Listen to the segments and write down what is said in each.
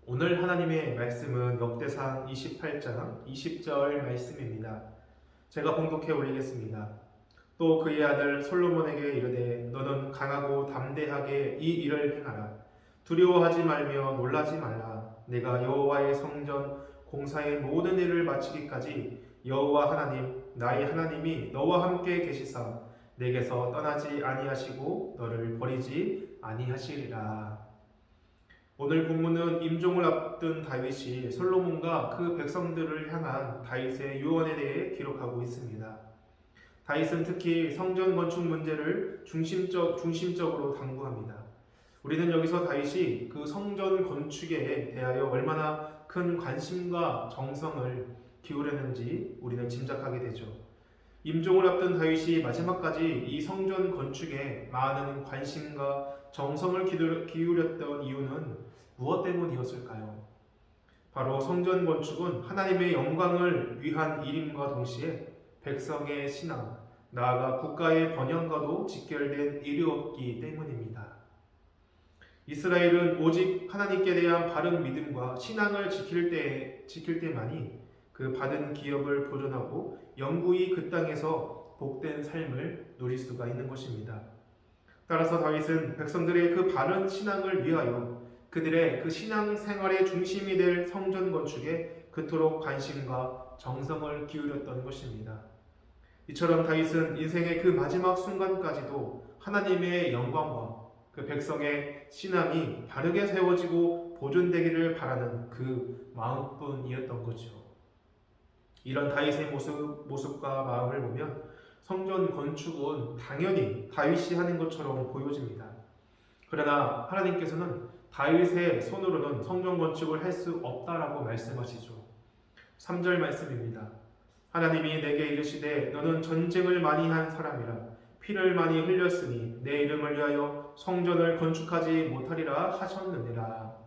오늘 하나님의 말씀은 역대상 28장 20절 말씀입니다. 제가 봉독해 올리겠습니다. 또 그의 아들 솔로몬에게 이르되 너는 강하고 담대하게 이 일을 행하라. 두려워하지 말며 놀라지 말라. 내가 여호와의 성전 공사의 모든 일을 마치기까지 여호와 하나님 나의 하나님이 너와 함께 계시사 내게서 떠나지 아니하시고 너를 버리지 아니하시리라. 오늘 본문은 임종을 앞둔 다윗이 솔로몬과 그 백성들을 향한 다윗의 유언에 대해 기록하고 있습니다. 다윗은 특히 성전 건축 문제를 중심적으로 당부합니다. 우리는 여기서 다윗이 그 성전 건축에 대하여 얼마나 큰 관심과 정성을 기울였는지 우리는 짐작하게 되죠. 임종을 앞둔 다윗이 마지막까지 이 성전 건축에 많은 관심과 정성을 기울였던 이유는 무엇 때문이었을까요? 바로 성전 건축은 하나님의 영광을 위한 일임과 동시에 백성의 신앙, 나아가 국가의 번영과도 직결된 일이었기 때문입니다. 이스라엘은 오직 하나님께 대한 바른 믿음과 신앙을 지킬 때만이 그 받은 기업을 보존하고 영구히 그 땅에서 복된 삶을 누릴 수가 있는 것입니다. 따라서 다윗은 백성들의 그 바른 신앙을 위하여 그들의 그 신앙 생활의 중심이 될 성전 건축에 그토록 관심과 정성을 기울였던 것입니다. 이처럼 다윗은 인생의 그 마지막 순간까지도 하나님의 영광과 그 백성의 신앙이 바르게 세워지고 보존되기를 바라는 그 마음뿐이었던 거죠. 이런 다윗의 모습과 마음을 보면 성전 건축은 당연히 다윗이 하는 것처럼 보여집니다. 그러나 하나님께서는 다윗의 손으로는 성전 건축을 할 수 없다라고 말씀하시죠. 3절 말씀입니다. 하나님이 내게 이르시되 너는 전쟁을 많이 한 사람이라 피를 많이 흘렸으니 내 이름을 위하여 성전을 건축하지 못하리라 하셨느니라.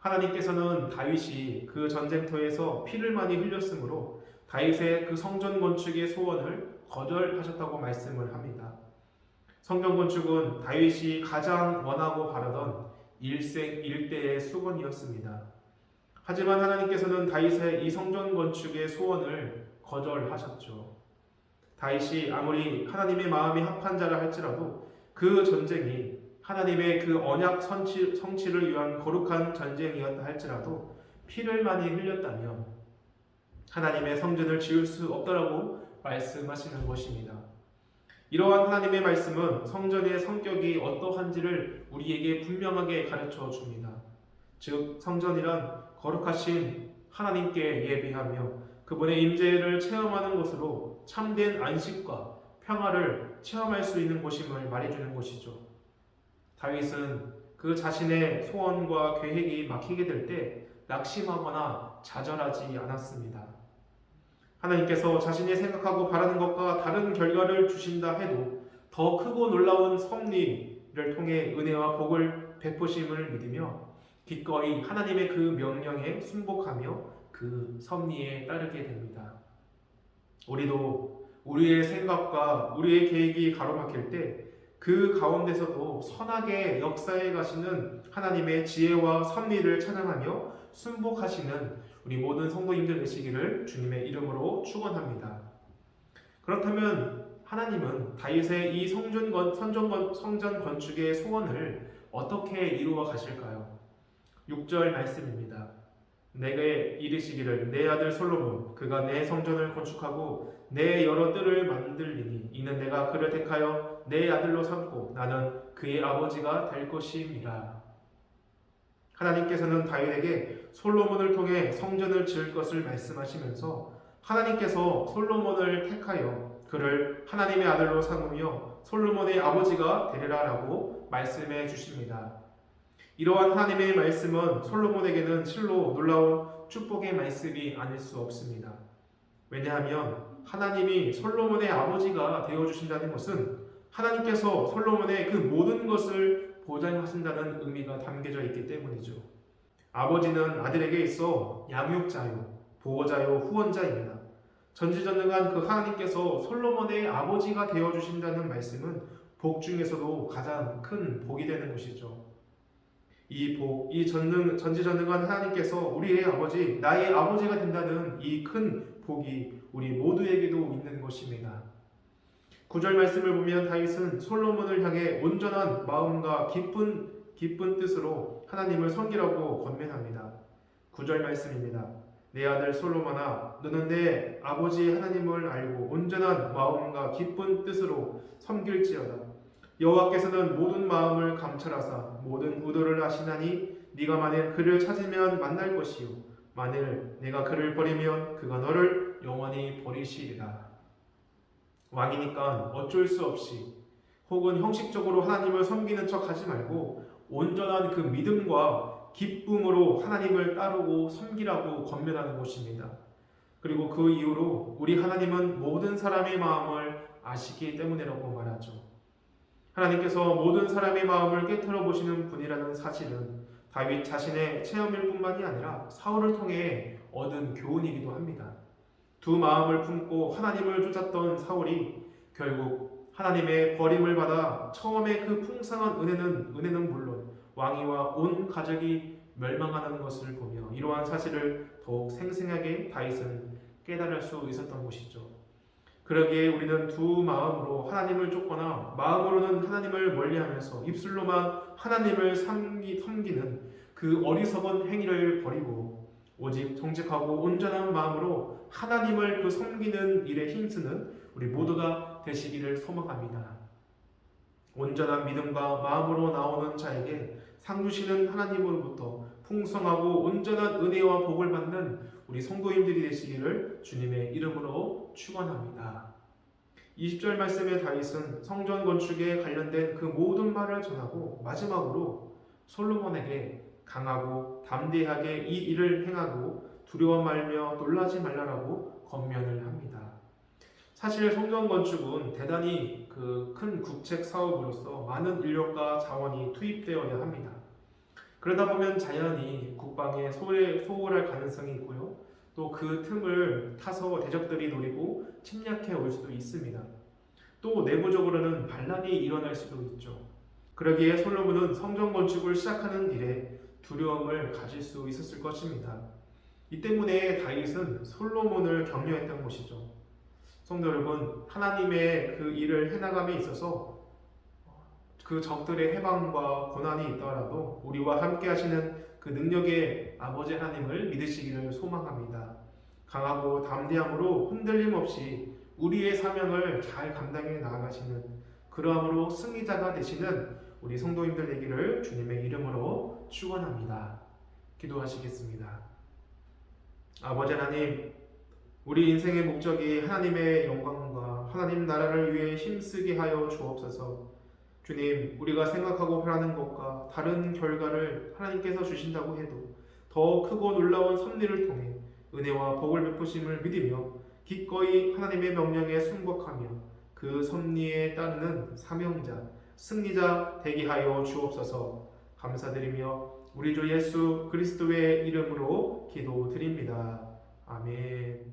하나님께서는 다윗이 그 전쟁터에서 피를 많이 흘렸으므로 다윗의 그 성전 건축의 소원을 거절하셨다고 말씀을 합니다. 성전 건축은 다윗이 가장 원하고 바라던 일생일대의 수건이었습니다. 하지만 하나님께서는 다윗의 이 성전 건축의 소원을 거절하셨죠. 다윗이 아무리 하나님의 마음이 합한 자라 할지라도 그 전쟁이 하나님의 그 언약 성취를 위한 거룩한 전쟁이었다 할지라도 피를 많이 흘렸다면 하나님의 성전을 지을 수 없다라고 말씀하시는 것입니다. 이러한 하나님의 말씀은 성전의 성격이 어떠한지를 우리에게 분명하게 가르쳐 줍니다. 즉 성전이란 거룩하신 하나님께 예배하며 그분의 임재를 체험하는 곳으로 참된 안식과 평화를 체험할 수 있는 곳임을 말해주는 것이죠. 다윗은 그 자신의 소원과 계획이 막히게 될 때 낙심하거나 좌절하지 않았습니다. 하나님께서 자신이 생각하고 바라는 것과 다른 결과를 주신다 해도 더 크고 놀라운 섭리를 통해 은혜와 복을 베푸심을 믿으며 기꺼이 하나님의 그 명령에 순복하며 그 섭리에 따르게 됩니다. 우리도 우리의 생각과 우리의 계획이 가로막힐 때 그 가운데서도 선하게 역사해 가시는 하나님의 지혜와 섭리를 찬양하며 순복하시는 우리 모든 성도님들 되시기를 주님의 이름으로 축원합니다. 그렇다면 하나님은 다윗의 이 성전 건축의 소원을 어떻게 이루어 가실까요? 6절 말씀입니다. 내게 이르시기를 내 아들 솔로몬 그가 내 성전을 건축하고 내 여러 뜰을 만들리니 이는 내가 그를 택하여 내 아들로 삼고 나는 그의 아버지가 될 것임이라. 하나님께서는 다윗에게 솔로몬을 통해 성전을 지을 것을 말씀하시면서 하나님께서 솔로몬을 택하여 그를 하나님의 아들로 삼으며 솔로몬의 아버지가 되리라라고 말씀해 주십니다. 이러한 하나님의 말씀은 솔로몬에게는 실로 놀라운 축복의 말씀이 아닐 수 없습니다. 왜냐하면 하나님이 솔로몬의 아버지가 되어주신다는 것은 하나님께서 솔로몬의 그 모든 것을 보장하신다는 의미가 담겨져 있기 때문이죠. 아버지는 아들에게 있어 양육자요, 보호자요, 후원자입니다. 전지전능한 그 하나님께서 솔로몬의 아버지가 되어주신다는 말씀은 복 중에서도 가장 큰 복이 되는 것이죠. 이 복, 이 전지전능한 하나님께서 우리의 아버지, 나의 아버지가 된다는 이 큰 복이 우리 모두에게도 있는 것입니다. 9절 말씀을 보면 다윗은 솔로몬을 향해 온전한 마음과 기쁜 뜻으로 하나님을 섬기라고 권면합니다. 9절 말씀입니다. 내 아들 솔로몬아, 너는 내 아버지 하나님을 알고 온전한 마음과 기쁜 뜻으로 섬길지어다. 여호와께서는 모든 마음을 감찰하사 모든 의도를 아시나니 네가 만일 그를 찾으면 만날 것이요 만일 내가 그를 버리면 그가 너를 영원히 버리시리라. 왕이니까 어쩔 수 없이 혹은 형식적으로 하나님을 섬기는 척 하지 말고 온전한 그 믿음과 기쁨으로 하나님을 따르고 섬기라고 권면하는 것입니다. 그리고 그 이유로 우리 하나님은 모든 사람의 마음을 아시기 때문이라고 말하죠. 하나님께서 모든 사람의 마음을 깨트려 보시는 분이라는 사실은 다윗 자신의 체험일 뿐만이 아니라 사울을 통해 얻은 교훈이기도 합니다. 두 마음을 품고 하나님을 쫓았던 사울이 결국 하나님의 버림을 받아 처음에 그 풍성한 은혜는 물론 왕위와 온 가족이 멸망하는 것을 보며 이러한 사실을 더욱 생생하게 다윗은 깨달을 수 있었던 것이죠. 그러기에 우리는 두 마음으로 하나님을 쫓거나 마음으로는 하나님을 멀리하면서 입술로만 하나님을 섬기는 그 어리석은 행위를 버리고 오직 정직하고 온전한 마음으로 하나님을 그 섬기는 일에 힘쓰는 우리 모두가 되시기를 소망합니다. 온전한 믿음과 마음으로 나오는 자에게 상 주시는 하나님으로부터 풍성하고 온전한 은혜와 복을 받는 우리 성도님들이 되시기를 주님의 이름으로 축원합니다. 20절 말씀에 다윗은 성전 건축에 관련된 그 모든 말을 전하고 마지막으로 솔로몬에게 강하고 담대하게 이 일을 행하고 두려워 말며 놀라지 말라라고 권면을 합니다. 사실 성전 건축은 대단히 그 큰 국책 사업으로서 많은 인력과 자원이 투입되어야 합니다. 그러다 보면 자연히 국방에 소홀할 가능성이 있고요. 또 그 틈을 타서 대적들이 노리고 침략해 올 수도 있습니다. 또 내부적으로는 반란이 일어날 수도 있죠. 그러기에 솔로몬은 성전 건축을 시작하는 일에 두려움을 가질 수 있었을 것입니다. 이 때문에 다윗은 솔로몬을 격려했던 것이죠. 성도 여러분, 하나님의 그 일을 해나감에 있어서 그 적들의 해방과 고난이 있더라도 우리와 함께 하시는 그 능력의 아버지 하나님을 믿으시기를 소망합니다. 강하고 담대함으로 흔들림 없이 우리의 사명을 잘 감당해 나아가시는 그러함으로 승리자가 되시는 우리 성도님들 되기를 주님의 이름으로 축원합니다. 기도하시겠습니다. 아버지 하나님, 우리 인생의 목적이 하나님의 영광과 하나님 나라를 위해 힘쓰게 하여 주옵소서. 주님, 우리가 생각하고 바라는 것과 다른 결과를 하나님께서 주신다고 해도 더 크고 놀라운 섭리를 통해 은혜와 복을 베푸심을 믿으며 기꺼이 하나님의 명령에 순복하며 그 섭리에 따르는 사명자, 승리자 되게 하여 주옵소서. 감사드리며 우리 주 예수 그리스도의 이름으로 기도드립니다. 아멘.